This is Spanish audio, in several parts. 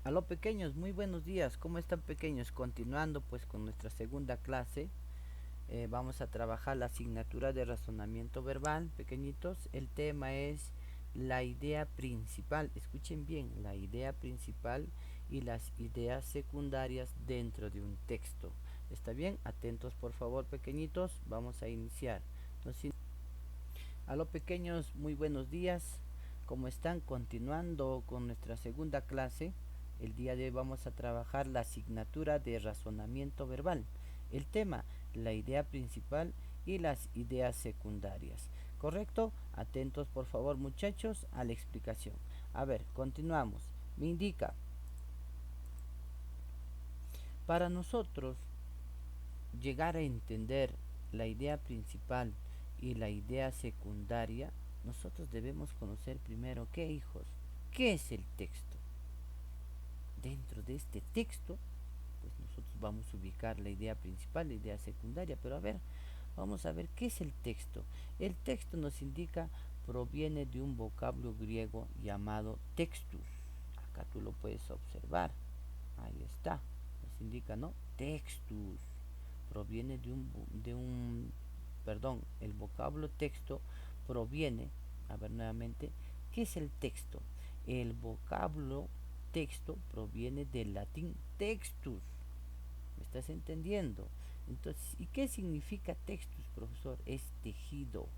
Aló pequeños, muy buenos días. ¿Cómo están pequeños? Continuando pues con nuestra segunda clase, vamos a trabajar la asignatura de razonamiento verbal, pequeñitos. El tema es la idea principal. Escuchen bien, la idea principal y las ideas secundarias dentro de un texto. ¿Está bien? Atentos por favor pequeñitos. Vamos a iniciar. Entonces, aló pequeños, muy buenos días. ¿Cómo están? Continuando con nuestra segunda clase. El día de hoy vamos a trabajar la asignatura de razonamiento verbal. El tema, la idea principal y las ideas secundarias. ¿Correcto? Atentos por favor muchachos a la explicación. A ver, continuamos. Me indica, para nosotros llegar a entender la idea principal y la idea secundaria, nosotros debemos conocer primero qué, hijos, qué es el texto. Dentro de este texto, pues nosotros vamos a ubicar la idea principal, la idea secundaria, pero a ver, vamos a ver qué es el texto. El texto nos indica, proviene de un vocablo griego llamado textus. Acá tú lo puedes observar. Ahí está. Nos indica, ¿no? Textus. Proviene perdón, el vocablo texto proviene, a ver nuevamente, ¿qué es el texto? El vocablo texto proviene del latín textus. ¿Me estás entendiendo? Entonces, ¿y qué significa textus, profesor? Es tejido.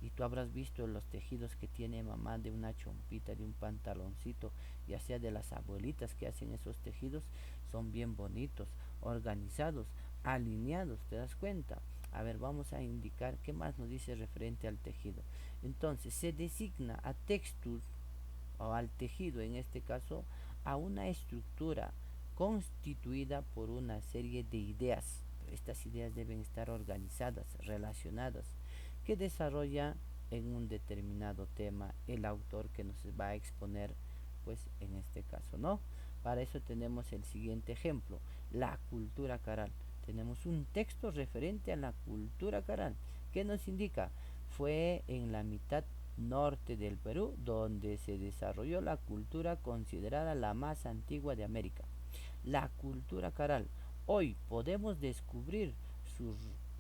Y tú habrás visto los tejidos que tiene mamá de una chompita, de un pantaloncito, ya sea de las abuelitas que hacen esos tejidos, son bien bonitos, organizados, alineados, ¿te das cuenta? A ver, vamos a indicar qué más nos dice referente al tejido. Entonces, se designa a textus o al tejido, en este caso, a una estructura constituida por una serie de ideas. Estas ideas deben estar organizadas, relacionadas, que desarrolla en un determinado tema el autor que nos va a exponer, pues en este caso, ¿no? Para eso tenemos el siguiente ejemplo, la cultura caral. Tenemos un texto referente a la cultura caral que nos indica, fue en la mitad norte del Perú donde se desarrolló la cultura considerada la más antigua de América. La cultura caral. Hoy podemos descubrir sus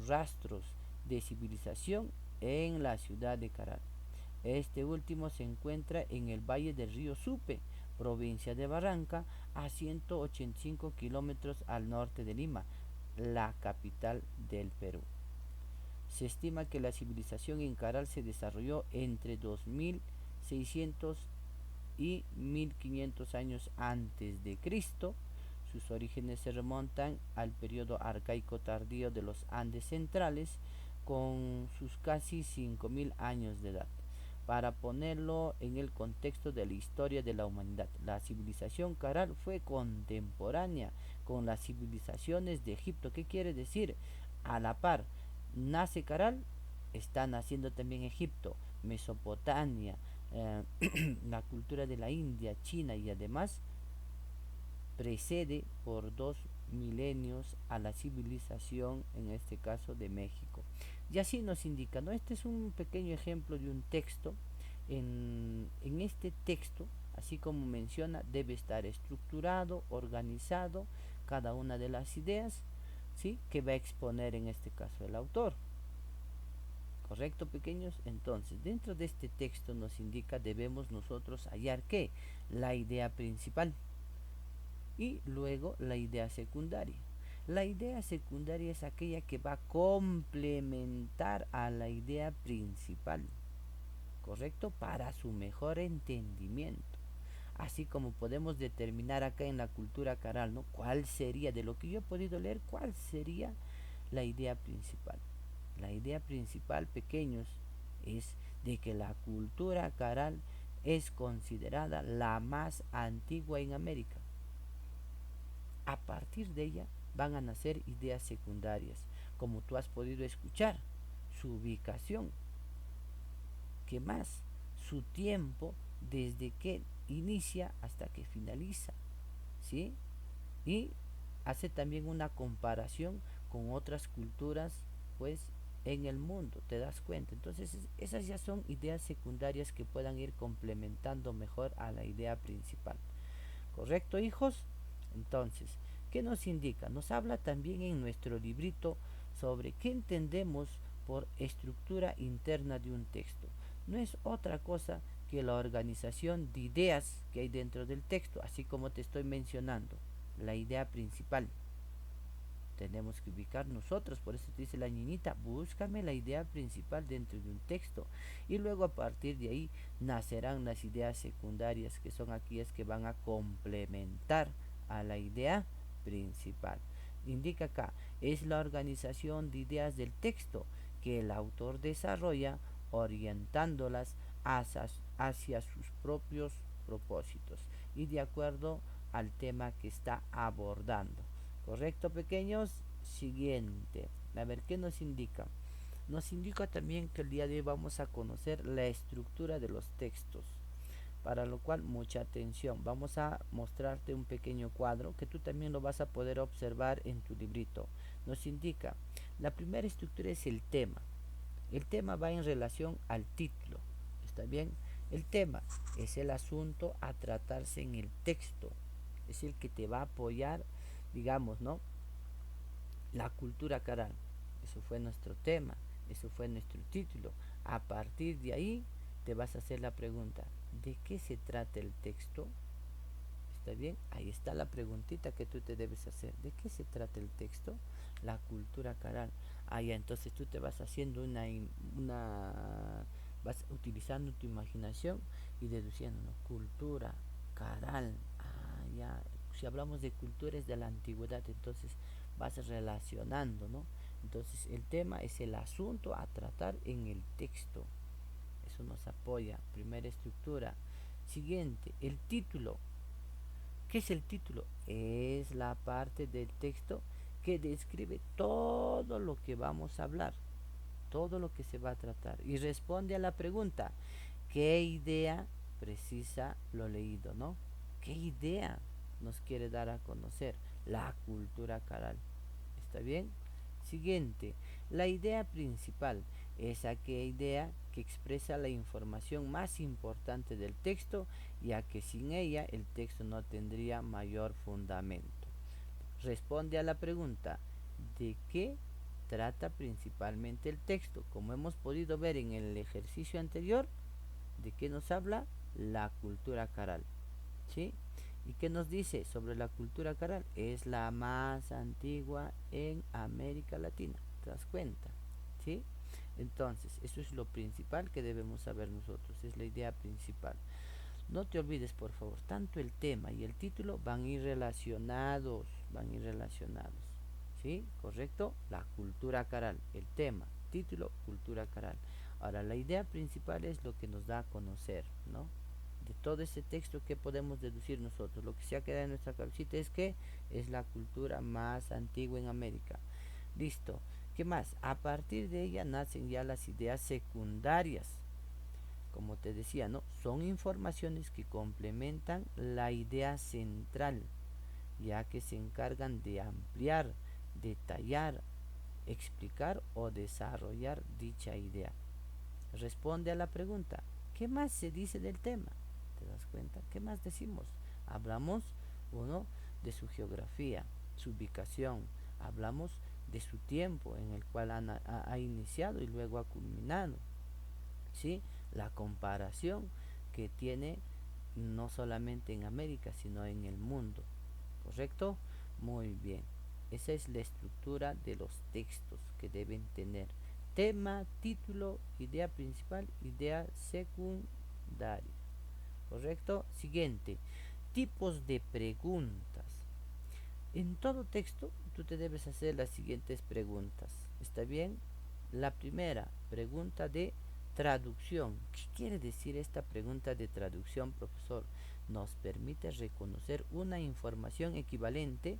rastros de civilización en la ciudad de Caral. Este último se encuentra en el valle del río Supe, provincia de Barranca, a 185 kilómetros al norte de Lima, la capital del Perú. Se estima que la civilización en Caral se desarrolló entre 2600 y 1500 años antes de Cristo. Sus orígenes se remontan al periodo arcaico tardío de los Andes centrales, con sus casi 5000 años de edad. Para ponerlo en el contexto de la historia de la humanidad, la civilización caral fue contemporánea con las civilizaciones de Egipto. ¿Qué quiere decir? A la par, nace Caral, está naciendo también Egipto, Mesopotamia, eh, la cultura de la India, China, y además precede por 2 milenios a la civilización, en este caso de México. Y así nos indica, ¿no? Este es un pequeño ejemplo de un texto. En este texto, así como menciona, debe estar estructurado, organizado, cada una de las ideas, ¿sí?, que va a exponer en este caso el autor. ¿Correcto, pequeños? Entonces, dentro de este texto nos indica, debemos nosotros hallar qué, la idea principal y luego la idea secundaria. La idea secundaria es aquella que va a complementar a la idea principal, ¿correcto? Para su mejor entendimiento. Así como podemos determinar acá en la cultura caral, ¿no? ¿Cuál sería, de lo que yo he podido leer, cuál sería la idea principal? La idea principal, pequeños, es de que la cultura caral es considerada la más antigua en América. A partir de ella van a nacer ideas secundarias, como tú has podido escuchar, su ubicación, que más, su tiempo desde que inicia hasta que finaliza, ¿sí? Y hace también una comparación con otras culturas, pues, en el mundo, te das cuenta. Entonces, esas ya son ideas secundarias que puedan ir complementando mejor a la idea principal. ¿Correcto, hijos? Entonces, ¿qué nos indica? Nos habla también en nuestro librito sobre qué entendemos por estructura interna de un texto. No es otra cosa que la organización de ideas que hay dentro del texto, así como te estoy mencionando, la idea principal. Tenemos que ubicar nosotros, por eso te dice la niñita, búscame la idea principal dentro de un texto y luego a partir de ahí nacerán las ideas secundarias que son aquellas que van a complementar a la idea principal. Indica acá, es la organización de ideas del texto que el autor desarrolla orientándolas hacia sus propios propósitos y de acuerdo al tema que está abordando. ¿Correcto, pequeños? Siguiente. A ver, ¿qué nos indica? Nos indica también que el día de hoy vamos a conocer la estructura de los textos. Para lo cual, mucha atención. Vamos a mostrarte un pequeño cuadro que tú también lo vas a poder observar en tu librito. Nos indica, la primera estructura es el tema. El tema va en relación al título. ¿Está bien? El tema es el asunto a tratarse en el texto. Es el que te va a apoyar, digamos, ¿no? La cultura caral. Eso fue nuestro tema, eso fue nuestro título. A partir de ahí te vas a hacer la pregunta, ¿de qué se trata el texto? ¿Está bien? Ahí está la preguntita que tú te debes hacer. ¿De qué se trata el texto? La cultura caral. Ah, ya, entonces tú te vas haciendo vas utilizando tu imaginación y deduciendo, ¿no? Cultura caral. Ah, ya. Si hablamos de culturas de la antigüedad, entonces vas relacionando, ¿no? Entonces el tema es el asunto a tratar en el texto. Eso nos apoya. Primera estructura. Siguiente, el título. ¿Qué es el título? Es la parte del texto que describe todo lo que vamos a hablar, todo lo que se va a tratar y responde a la pregunta, ¿qué idea precisa lo leído, no? ¿Qué idea nos quiere dar a conocer? La cultura caral. ¿Está bien? Siguiente, la idea principal es aquella idea que expresa la información más importante del texto, ya que sin ella el texto no tendría mayor fundamento. Responde a la pregunta, ¿de qué trata principalmente el texto? Como hemos podido ver en el ejercicio anterior, ¿de qué nos habla? La cultura caral. ¿Sí? ¿Y qué nos dice sobre la cultura caral? Es la más antigua en América Latina. ¿Te das cuenta? ¿Sí? Entonces, eso es lo principal que debemos saber nosotros. Es la idea principal. No te olvides, por favor, tanto el tema y el título van a ir relacionados. Van a ir relacionados. ¿Sí? ¿Correcto? La cultura caral. El tema, título, cultura caral. Ahora, la idea principal es lo que nos da a conocer, ¿no? De todo ese texto que podemos deducir nosotros. Lo que se ha quedado en nuestra cabecita es que es la cultura más antigua en América. Listo. ¿Qué más? A partir de ella nacen ya las ideas secundarias. Como te decía, ¿no? Son informaciones que complementan la idea central, ya que se encargan de ampliar, detallar, explicar o desarrollar dicha idea. Responde a la pregunta, ¿qué más se dice del tema? ¿Te das cuenta? ¿Qué más decimos? Hablamos, uno, de su geografía, su ubicación, hablamos de su tiempo en el cual ha iniciado y luego ha culminado, ¿sí? La comparación que tiene no solamente en América, sino en el mundo, ¿correcto? Muy bien. Esa es la estructura de los textos que deben tener. Tema, título, idea principal, idea secundaria. ¿Correcto? Siguiente. Tipos de preguntas. En todo texto tú te debes hacer las siguientes preguntas. ¿Está bien? La primera, pregunta de traducción. ¿Qué quiere decir esta pregunta de traducción, profesor? Nos permite reconocer una información equivalente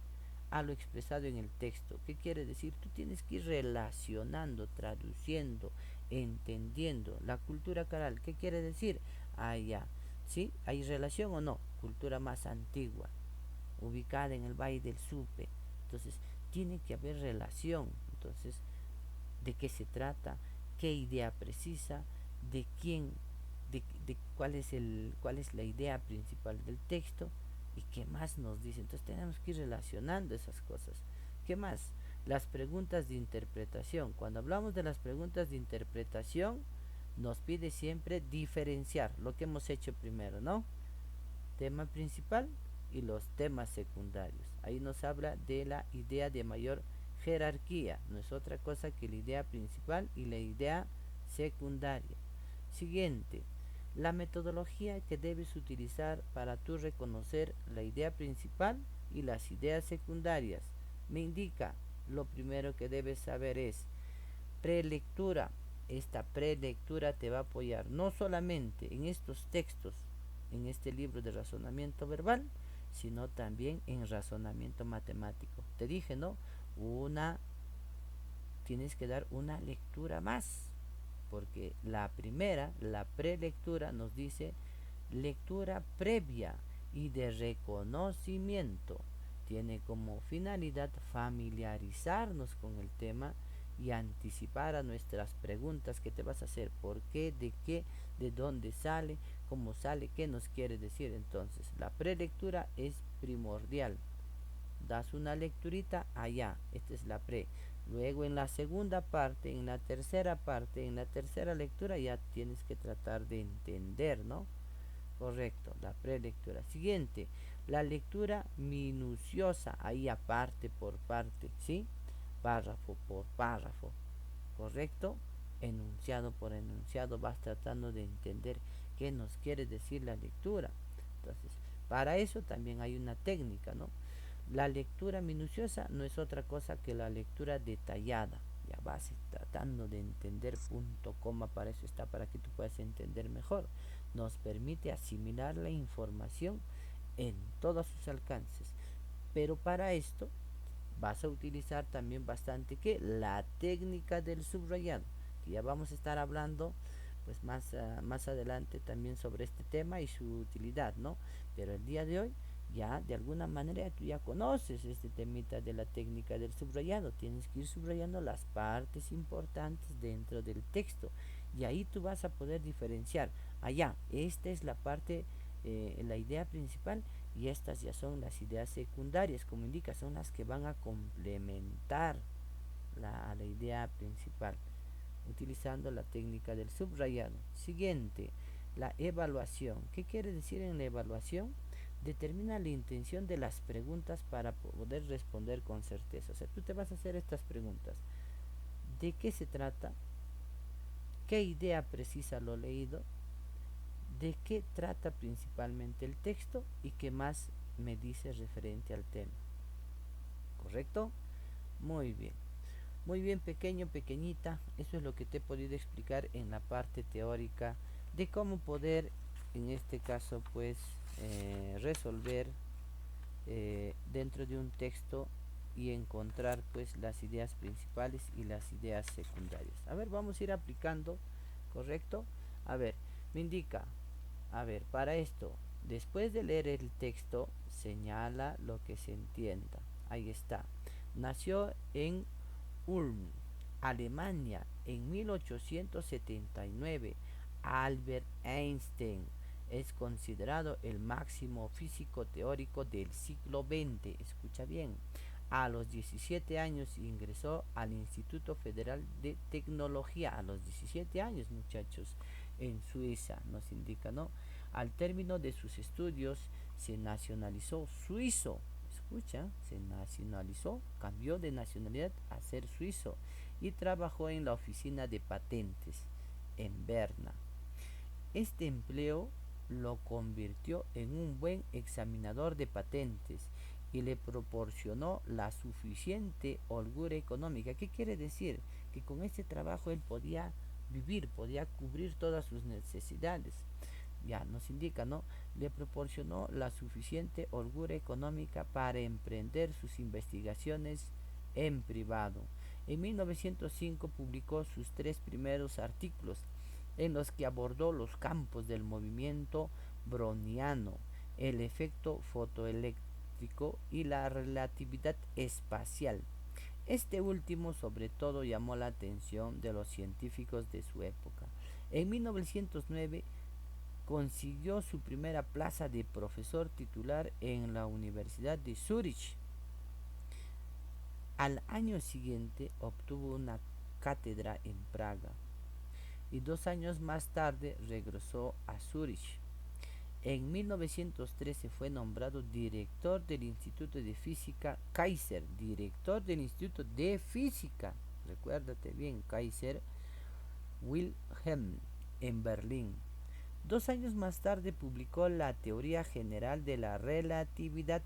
a lo expresado en el texto. ¿Qué quiere decir? Tú tienes que ir relacionando, traduciendo, entendiendo. La cultura caral, ¿qué quiere decir? Ah, ya. ¿Sí? ¿Hay relación o no? Cultura más antigua, ubicada en el Valle del Supe. Entonces, tiene que haber relación. Entonces, ¿de qué se trata? ¿Qué idea precisa? ¿De quién? ¿De cuál es la idea principal del texto? ¿Y qué más nos dice? Entonces tenemos que ir relacionando esas cosas. ¿Qué más? Las preguntas de interpretación. Cuando hablamos de las preguntas de interpretación, nos pide siempre diferenciar lo que hemos hecho primero, ¿no? Tema principal y los temas secundarios. Ahí nos habla de la idea de mayor jerarquía. No es otra cosa que la idea principal y la idea secundaria. Siguiente, la metodología que debes utilizar para tú reconocer la idea principal y las ideas secundarias. Me indica, lo primero que debes saber es prelectura. Esta prelectura te va a apoyar no solamente en estos textos, en este libro de razonamiento verbal, sino también en razonamiento matemático. Te dije, ¿no? Tienes que dar una lectura más, porque la primera, la prelectura, nos dice lectura previa y de reconocimiento. Tiene como finalidad familiarizarnos con el tema y anticipar a nuestras preguntas que te vas a hacer. ¿Por qué? ¿De qué? ¿De dónde sale? ¿Cómo sale? ¿Qué nos quiere decir? Entonces, la prelectura es primordial. Das una lecturita allá. Esta es la pre. Luego en la segunda parte, en la tercera parte, en la tercera lectura ya tienes que tratar de entender, ¿no? Correcto, la prelectura. Siguiente, la lectura minuciosa, ahí aparte por parte, ¿sí? Párrafo por párrafo, ¿correcto? Enunciado por enunciado vas tratando de entender qué nos quiere decir la lectura. Entonces, para eso también hay una técnica, ¿no? La lectura minuciosa no es otra cosa que la lectura detallada. Ya vas tratando de entender punto, coma, para eso está, para que tú puedas entender mejor. Nos permite asimilar la información en todos sus alcances. Pero para esto vas a utilizar también bastante que la técnica del subrayado, que ya vamos a estar hablando pues más adelante también sobre este tema y su utilidad, ¿no? Pero el día de hoy ya de alguna manera tú ya conoces este temita de la técnica del subrayado. Tienes que ir subrayando las partes importantes dentro del texto y ahí tú vas a poder diferenciar. Allá, esta es la parte, la idea principal y estas ya son las ideas secundarias, como indica, son las que van a complementar a la idea principal, utilizando la técnica del subrayado. Siguiente, la evaluación. ¿Qué quiere decir en la evaluación? Determina la intención de las preguntas para poder responder con certeza. O sea, tú te vas a hacer estas preguntas. ¿De qué se trata? ¿Qué idea precisa lo leído? ¿De qué trata principalmente el texto? ¿Y qué más me dice referente al tema? ¿Correcto? Muy bien. Muy bien, pequeño, pequeñita. Eso es lo que te he podido explicar en la parte teórica de cómo poder, en este caso, pues, resolver dentro de un texto y encontrar, pues, las ideas principales y las ideas secundarias. A ver, vamos a ir aplicando, ¿correcto? A ver, me indica, a ver, para esto, después de leer el texto, señala lo que se entienda. Ahí está. Nació en Ulm, Alemania, en 1879. Albert Einstein es considerado el máximo físico teórico del siglo XX. Escucha bien. A los 17 años ingresó al Instituto Federal de Tecnología. A los 17 años, muchachos, en Suiza, nos indica, ¿no? Al término de sus estudios, se nacionalizó suizo. Escucha, se nacionalizó, cambió de nacionalidad a ser suizo y trabajó en la oficina de patentes en Berna. Este empleo lo convirtió en un buen examinador de patentes y le proporcionó la suficiente holgura económica. ¿Qué quiere decir? Que con este trabajo él podía vivir, podía cubrir todas sus necesidades. Ya nos indica, ¿no? Le proporcionó la suficiente holgura económica para emprender sus investigaciones en privado. En 1905 publicó sus 3 primeros artículos en los que abordó los campos del movimiento browniano, el efecto fotoeléctrico y la relatividad espacial. Este último sobre todo llamó la atención de los científicos de su época. En 1909 consiguió su primera plaza de profesor titular en la Universidad de Zúrich. Al año siguiente obtuvo una cátedra en Praga y 2 años más tarde regresó a Zúrich. En 1913 fue nombrado director del Instituto de Física Kaiser, director del Instituto de Física, recuérdate bien, Kaiser Wilhelm, en Berlín. 2 años más tarde publicó la teoría general de la relatividad,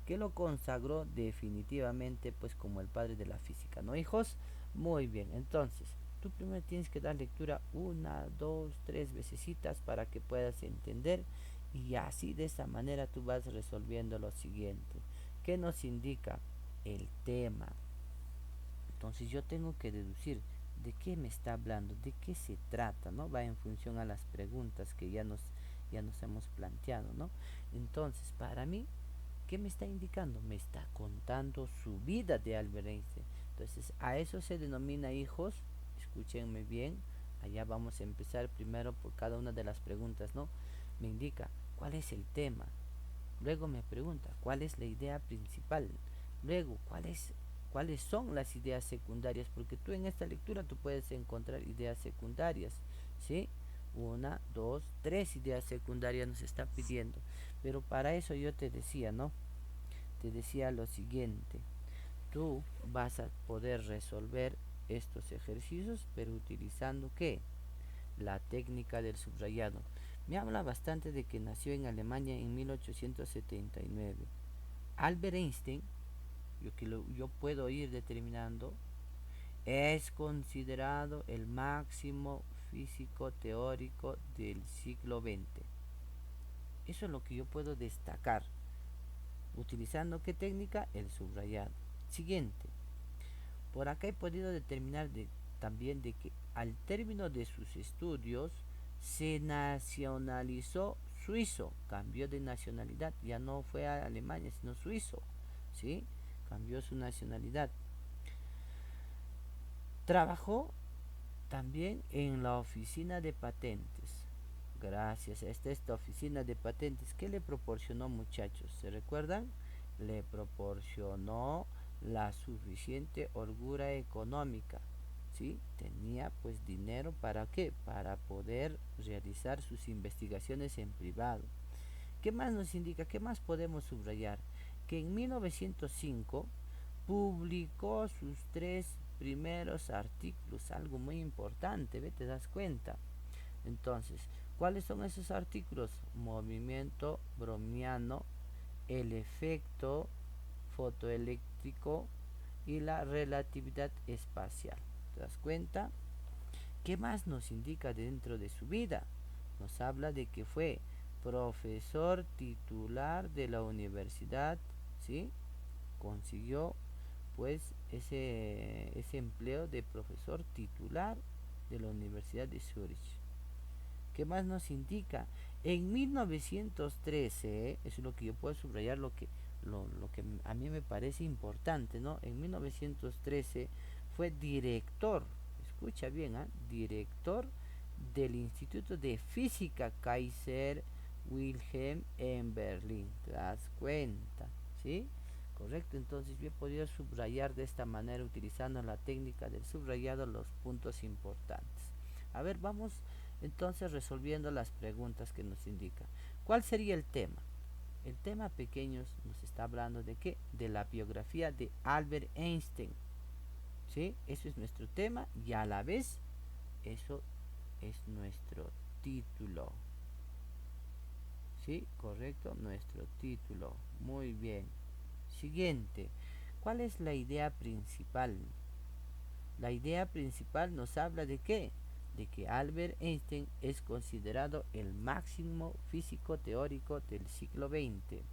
que lo consagró definitivamente pues como el padre de la física, ¿no, hijos? Muy bien, entonces tú primero tienes que dar lectura una, dos, tres vecesitas para que puedas entender, y así de esa manera tú vas resolviendo lo siguiente. ¿Qué nos indica el tema? Entonces yo tengo que deducir de qué me está hablando, de qué se trata, ¿no? Va en función a las preguntas que ya nos hemos planteado, ¿no? Entonces, para mí, ¿qué me está indicando? Me está contando su vida de Albert Einstein. Entonces, a eso se denomina, hijos, escúchenme bien, allá vamos a empezar primero por cada una de las preguntas, ¿no? Me indica cuál es el tema, luego me pregunta cuál es la idea principal, luego cuáles son las ideas secundarias, porque tú en esta lectura tú puedes encontrar ideas secundarias, ¿sí? Una, dos, tres ideas secundarias nos está pidiendo, pero para eso yo te decía, ¿no? Te decía lo siguiente: tú vas a poder resolver estos ejercicios, pero utilizando ¿qué? La técnica del subrayado. Me habla bastante de que nació en Alemania en 1879. Albert Einstein, yo puedo ir determinando, es considerado el máximo físico teórico del siglo XX. Eso es lo que yo puedo destacar. ¿Utilizando qué técnica? El subrayado. Siguiente. Por acá he podido determinar también de que al término de sus estudios se nacionalizó suizo, cambió de nacionalidad, ya no fue a Alemania, sino suizo, ¿sí? Cambió su nacionalidad. Trabajó también en la oficina de patentes. Gracias a esta oficina de patentes, ¿qué le proporcionó, muchachos? ¿Se recuerdan? Le proporcionó la suficiente holgura económica, ¿sí? Tenía pues dinero, ¿para qué? Para poder realizar sus investigaciones en privado. ¿Qué más nos indica? ¿Qué más podemos subrayar? Que en 1905 publicó sus tres primeros artículos, algo muy importante, ¿ve? ¿Te das cuenta? Entonces, ¿cuáles son esos artículos? Movimiento browniano, el efecto fotoeléctrico y la relatividad espacial. ¿Te das cuenta? ¿Qué más nos indica dentro de su vida? Nos habla de que fue profesor titular de la universidad, ¿sí? Consiguió pues ese empleo de profesor titular de la Universidad de Zurich. ¿Qué más nos indica? En 1913, eso es lo que yo puedo subrayar, lo que a mí me parece importante, ¿no? En 1913 fue director, escucha bien, ¿eh? Director del Instituto de Física Kaiser Wilhelm en Berlín. ¿Te das cuenta? ¿Sí? Correcto, entonces yo he podido subrayar de esta manera, utilizando la técnica del subrayado, los puntos importantes. A ver, vamos entonces resolviendo las preguntas que nos indica. ¿Cuál sería el tema? El tema, pequeños, nos está hablando de qué? De la biografía de Albert Einstein. ¿Sí? Eso es nuestro tema, y a la vez eso es nuestro título. ¿Sí? Correcto, nuestro título. Muy bien. Siguiente. ¿Cuál es la idea principal? La idea principal nos habla de qué? De que Albert Einstein es considerado el máximo físico teórico del siglo XX.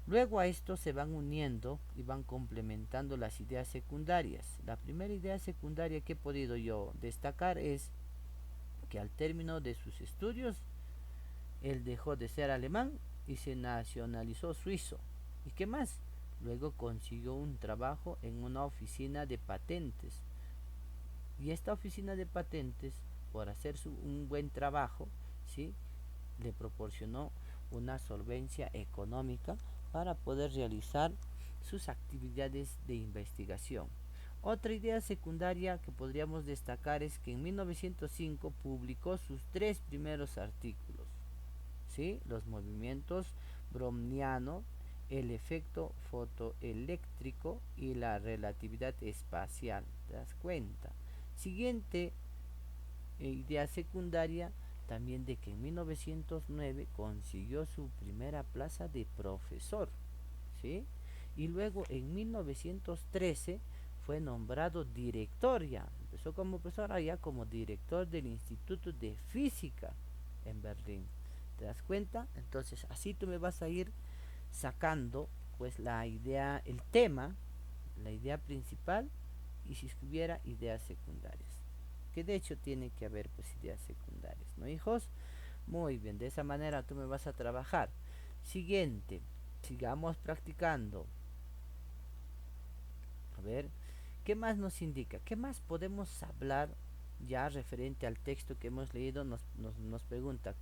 Luego a esto se van uniendo y van complementando las ideas secundarias. La primera idea secundaria que he podido yo destacar es que al término de sus estudios, él dejó de ser alemán y se nacionalizó suizo. ¿Y qué más? Luego consiguió un trabajo en una oficina de patentes. Y esta oficina de patentes, por hacer un buen trabajo, ¿sí? le proporcionó una solvencia económica para poder realizar sus actividades de investigación. Otra idea secundaria que podríamos destacar es que en 1905 publicó sus tres primeros artículos, ¿sí? Los movimientos brownianos, el efecto fotoeléctrico y la relatividad espacial. ¿Te das cuenta? Siguiente idea secundaria también de que en 1909 consiguió su primera plaza de profesor, ¿sí? Y luego en 1913 fue nombrado director ya, empezó como profesor allá como director del Instituto de Física en Berlín. ¿Te das cuenta? Entonces así tú me vas a ir sacando pues la idea, el tema, la idea principal y si hubiera ideas secundarias. Que de hecho tiene que haber pues ideas secundarias, ¿no, hijos? Muy bien, de esa manera tú me vas a trabajar. Siguiente, sigamos practicando. A ver, ¿qué más nos indica? ¿Qué más podemos hablar ya referente al texto que hemos leído? Nos pregunta,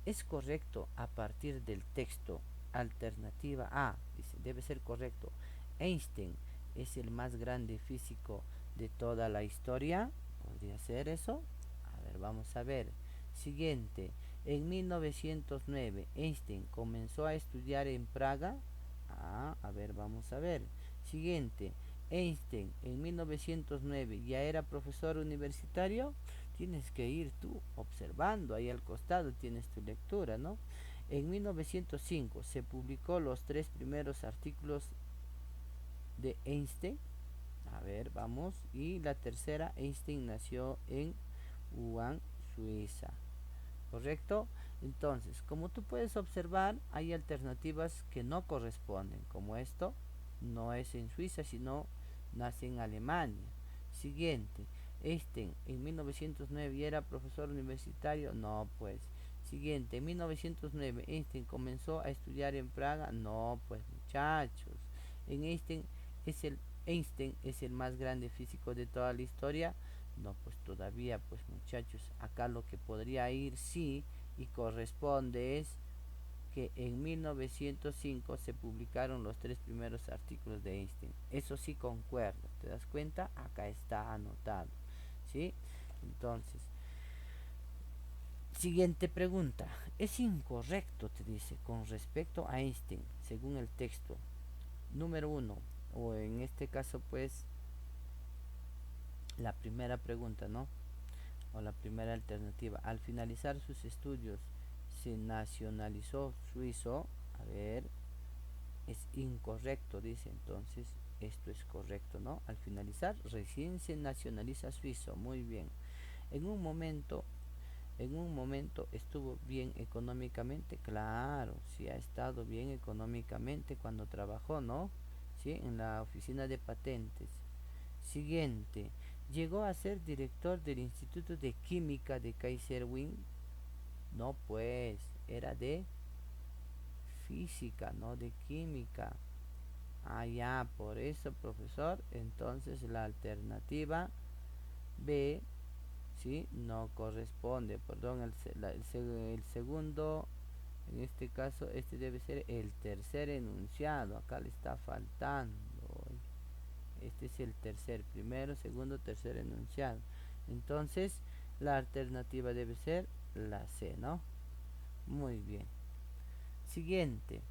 ¿es correcto a partir del texto? Alternativa A, dice, debe ser correcto. Einstein es el más grande físico de toda la historia. ¿Podría ser eso? A ver, vamos a ver. Siguiente. En 1909, Einstein comenzó a estudiar en Praga. A ver, vamos a ver. Siguiente. Einstein en 1909 ya era profesor universitario. Tienes que ir tú observando, ahí al costado tienes tu lectura, ¿no? En 1905 se publicó los tres primeros artículos de Einstein. A ver, vamos. Y la tercera, Einstein nació en Wuhan, Suiza. ¿Correcto? Entonces, como tú puedes observar, hay alternativas que no corresponden, como esto no es en Suiza, sino nace en Alemania. Siguiente, Einstein en 1909 era profesor universitario, no pues. Siguiente, en 1909 Einstein comenzó a estudiar en Praga, no pues muchachos. En Einstein es el más grande físico de toda la historia, no, pues todavía, pues muchachos, acá lo que podría ir sí y corresponde es que en 1905 se publicaron los tres primeros artículos de Einstein. Eso sí concuerdo, ¿te das cuenta? Acá está anotado, ¿sí? Entonces, siguiente pregunta. Es incorrecto, te dice, con respecto a Einstein, según el texto. Número uno, o en este caso, pues, la primera pregunta, ¿no? O la primera alternativa. Al finalizar sus estudios se nacionalizó suizo. A ver, es incorrecto, dice. Entonces, esto es correcto, ¿no? Al finalizar, recién se nacionaliza suizo. Muy bien. En un momento, en un momento estuvo bien económicamente. Claro, sí ha estado bien económicamente cuando trabajó, ¿no? Sí, en la oficina de patentes. Siguiente. Llegó a ser director del Instituto de Química de Kaiserwing. No, pues, era de física, no de química. Ah, ya, por eso, profesor. Entonces la alternativa B, ¿sí? No corresponde. Perdón, el segundo, en este caso, este debe ser el tercer enunciado. Acá le está faltando. Este es el tercer, primero, segundo, tercer enunciado. Entonces, la alternativa debe ser la C, ¿no? Muy bien. Siguiente.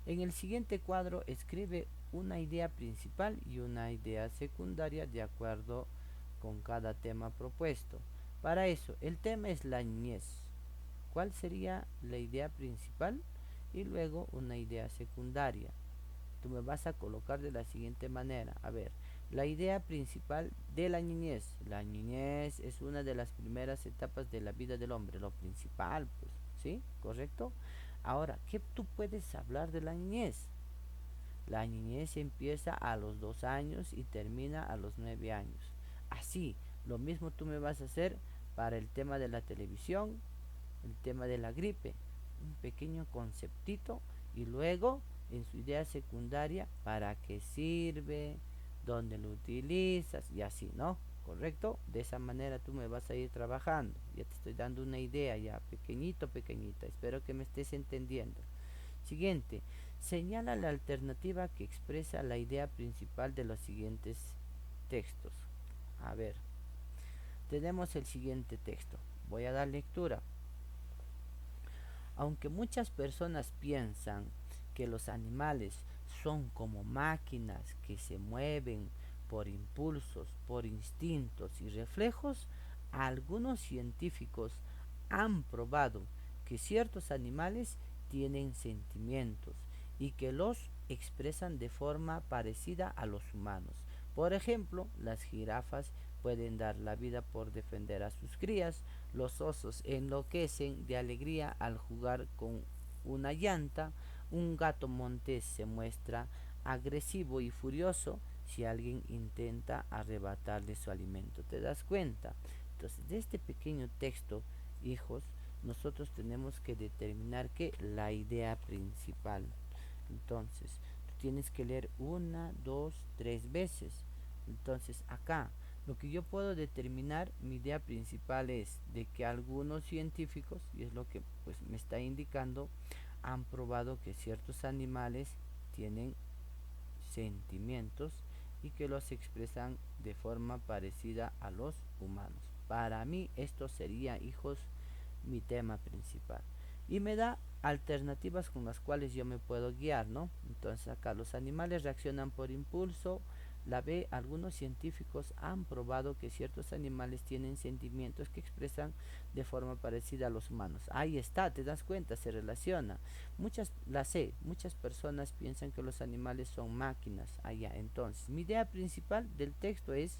En el siguiente cuadro escribe una idea principal y una idea secundaria de acuerdo con cada tema propuesto. Para eso, el tema es la niñez. ¿Cuál sería la idea principal? Y luego una idea secundaria. Tú me vas a colocar de la siguiente manera. A ver, la idea principal de la niñez. La niñez es una de las primeras etapas de la vida del hombre, lo principal, pues, ¿sí? ¿Correcto? Ahora, ¿qué tú puedes hablar de la niñez? La niñez empieza a los 2 años y termina a los 9 años. Así, lo mismo tú me vas a hacer para el tema de la televisión, el tema de la gripe. Un pequeño conceptito y luego en su idea secundaria para qué sirve, dónde lo utilizas y así, ¿no? ¿correcto? De esa manera tú me vas a ir trabajando. Ya te estoy dando una idea ya, pequeñito, pequeñita. Espero que me estés entendiendo. Siguiente, señala la alternativa que expresa la idea principal de los siguientes textos. A ver, tenemos el siguiente texto. Voy a dar lectura. Aunque muchas personas piensan que los animales son como máquinas que se mueven por impulsos, por instintos y reflejos, algunos científicos han probado que ciertos animales tienen sentimientos y que los expresan de forma parecida a los humanos. Por ejemplo, las jirafas pueden dar la vida por defender a sus crías, los osos enloquecen de alegría al jugar con una llanta, un gato montés se muestra agresivo y furioso si alguien intenta arrebatarle su alimento. ¿Te das cuenta? Entonces, de este pequeño texto, hijos, nosotros tenemos que determinar que la idea principal. Entonces, tú tienes que leer una, dos, tres veces. Entonces, acá, lo que yo puedo determinar, mi idea principal es de que algunos científicos, y es lo que pues me está indicando, han probado que ciertos animales tienen sentimientos y que los expresan de forma parecida a los humanos. Para mí esto sería, hijos, mi tema principal. Y me da alternativas con las cuales yo me puedo guiar, ¿no? Entonces acá los animales reaccionan por impulso. La B, algunos científicos han probado que ciertos animales tienen sentimientos que expresan de forma parecida a los humanos. Ahí está, te das cuenta, se relaciona. La C, muchas personas piensan que los animales son máquinas. Allá, entonces, mi idea principal del texto es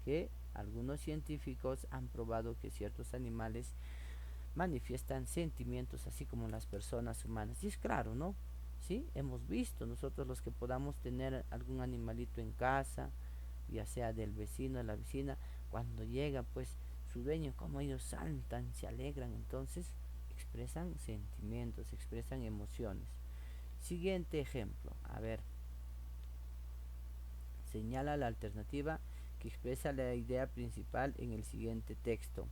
que algunos científicos han probado que ciertos animales manifiestan sentimientos así como las personas humanas. Y es claro, ¿no? ¿Sí? Hemos visto nosotros los que podamos tener algún animalito en casa, ya sea del vecino, de la vecina, cuando llega pues su dueño, como ellos saltan, se alegran, entonces expresan sentimientos, expresan emociones. Siguiente ejemplo, a ver, señala la alternativa que expresa la idea principal en el siguiente texto.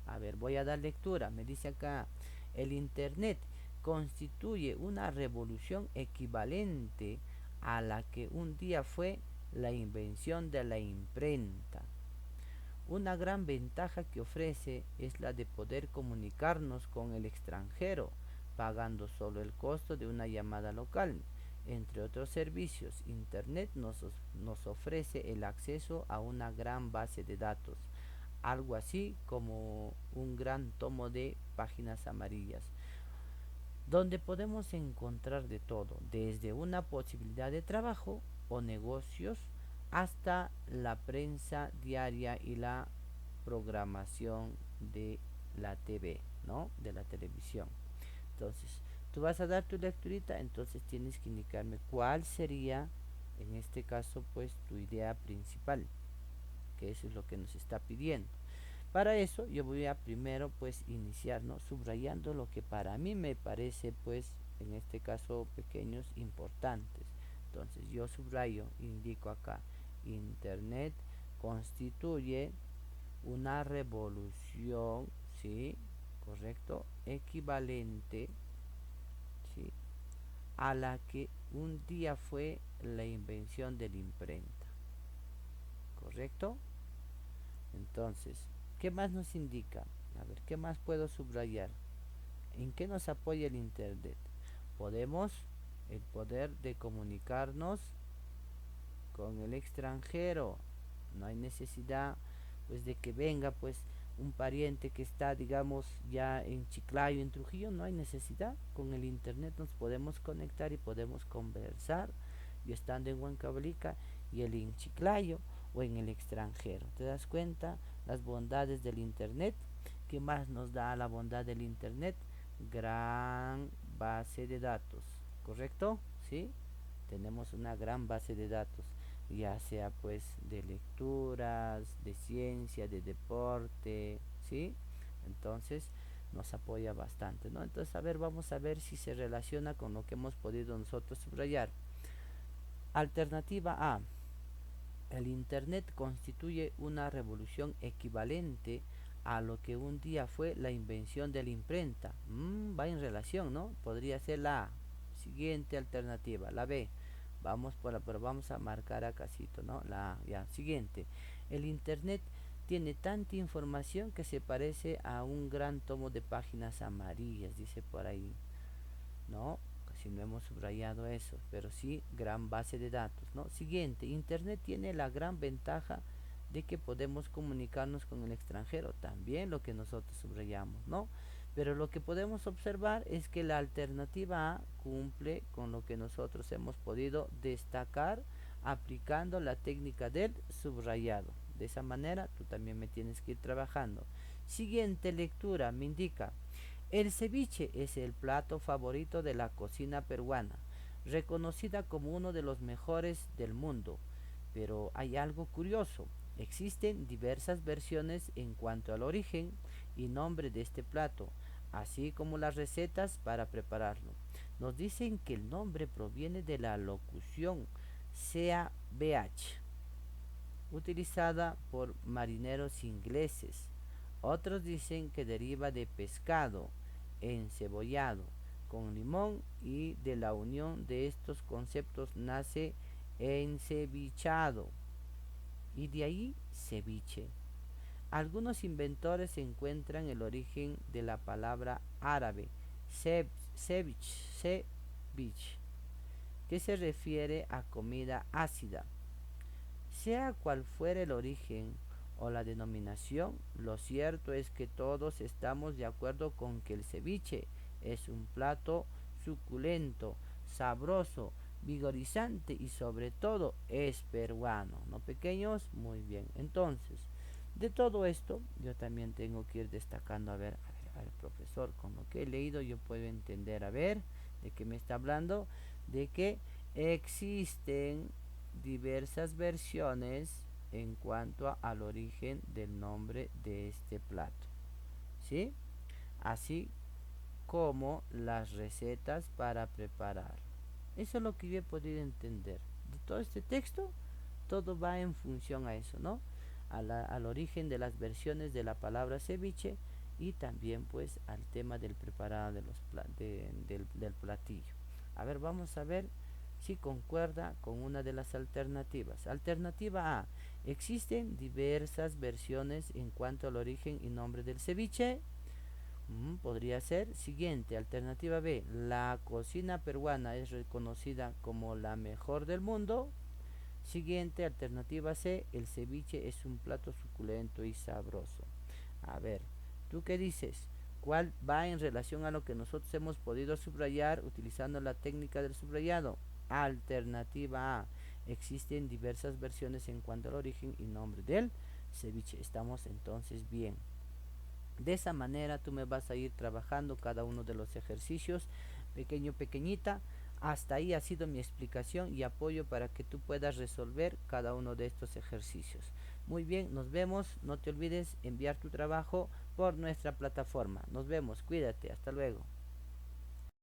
A ver, voy a dar lectura. Me dice acá, el Internet constituye una revolución equivalente a la que un día fue la invención de la imprenta. Una gran ventaja que ofrece es la de poder comunicarnos con el extranjero, pagando solo el costo de una llamada local. Entre otros servicios, Internet nos ofrece el acceso a una gran base de datos, algo así como un gran tomo de páginas amarillas, donde podemos encontrar de todo, desde una posibilidad de trabajo o negocios hasta la prensa diaria y la programación de la TV, ¿no? De la televisión. Entonces, tú vas a dar tu lecturita, entonces tienes que indicarme cuál sería, en este caso, pues tu idea principal, que eso es lo que nos está pidiendo. Para eso yo voy a primero pues iniciar, ¿no? Subrayando lo que para mí me parece pues en este caso pequeños importantes. Entonces yo subrayo, indico acá, Internet constituye una revolución, ¿sí? Correcto, equivalente, ¿sí? A la que un día fue la invención de la imprenta, ¿correcto? Entonces, ¿qué más nos indica? A ver, ¿qué más puedo subrayar? ¿En qué nos apoya el Internet? Podemos, el poder de comunicarnos con el extranjero. No hay necesidad, pues, de que venga, pues, un pariente que está, digamos, ya en Chiclayo, en Trujillo. No hay necesidad. Con el Internet nos podemos conectar y podemos conversar. Yo estando en Huancavelica y él en Chiclayo o en el extranjero. ¿Te das cuenta? Las bondades del Internet. ¿Qué más nos da la bondad del Internet? Gran base de datos, ¿correcto? ¿Sí? Tenemos una gran base de datos, ya sea pues de lecturas, de ciencia, de deporte, ¿sí? Entonces nos apoya bastante, ¿no? Entonces, a ver, vamos a ver si se relaciona con lo que hemos podido nosotros subrayar. Alternativa A, El Internet constituye una revolución equivalente a lo que un día fue la invención de la imprenta. Va en relación, ¿no? Podría ser la A. Siguiente alternativa, la B. Vamos por la, pero vamos a marcar acácito, ¿no? La A, ya. Siguiente. El Internet tiene tanta información que se parece a un gran tomo de páginas amarillas, dice por ahí. ¿No? Casi no hemos subrayado eso, pero sí gran base de datos, ¿no? Siguiente, Internet tiene la gran ventaja de que podemos comunicarnos con el extranjero, también lo que nosotros subrayamos, ¿no? Pero lo que podemos observar es que la alternativa A cumple con lo que nosotros hemos podido destacar aplicando la técnica del subrayado. De esa manera tú también me tienes que ir trabajando. Siguiente lectura me indica: el ceviche es el plato favorito de la cocina peruana, reconocida como uno de los mejores del mundo. Pero hay algo curioso. Existen diversas versiones en cuanto al origen y nombre de este plato, así como las recetas para prepararlo. Nos dicen que el nombre proviene de la locución sea BH, utilizada por marineros ingleses. Otros dicen que deriva de pescado encebollado con limón, y de la unión de estos conceptos nace encevichado y de ahí ceviche. Algunos inventores encuentran el origen de la palabra árabe ceviche, que se refiere a comida ácida. Sea cual fuera el origen o la denominación, lo cierto es que todos estamos de acuerdo con que el ceviche es un plato suculento, sabroso, vigorizante y sobre todo es peruano, ¿no, pequeños? Muy bien. Entonces, de todo esto, yo también tengo que ir destacando, a ver, profesor, con lo que he leído yo puedo entender, a ver, de qué me está hablando, de que existen diversas versiones en cuanto al origen del nombre de este plato, ¿sí? Así como las recetas para preparar. Eso es lo que yo he podido entender. De todo este texto, todo va en función a eso, ¿no? Al origen de las versiones de la palabra ceviche, y también pues al tema del preparado de los del platillo. A ver, vamos a ver si concuerda con una de las alternativas. Alternativa A: existen diversas versiones en cuanto al origen y nombre del ceviche. Podría ser. Siguiente, alternativa B: la cocina peruana es reconocida como la mejor del mundo. Siguiente, alternativa C: el ceviche es un plato suculento y sabroso. A ver, ¿tú qué dices? ¿Cuál va en relación a lo que nosotros hemos podido subrayar utilizando la técnica del subrayado? Alternativa A: existen diversas versiones en cuanto al origen y nombre del ceviche. Estamos entonces bien. De esa manera tú me vas a ir trabajando cada uno de los ejercicios, pequeño, pequeñita. Hasta ahí ha sido mi explicación y apoyo para que tú puedas resolver cada uno de estos ejercicios. Muy bien, nos vemos. No te olvides enviar tu trabajo por nuestra plataforma. Nos vemos, cuídate, hasta luego.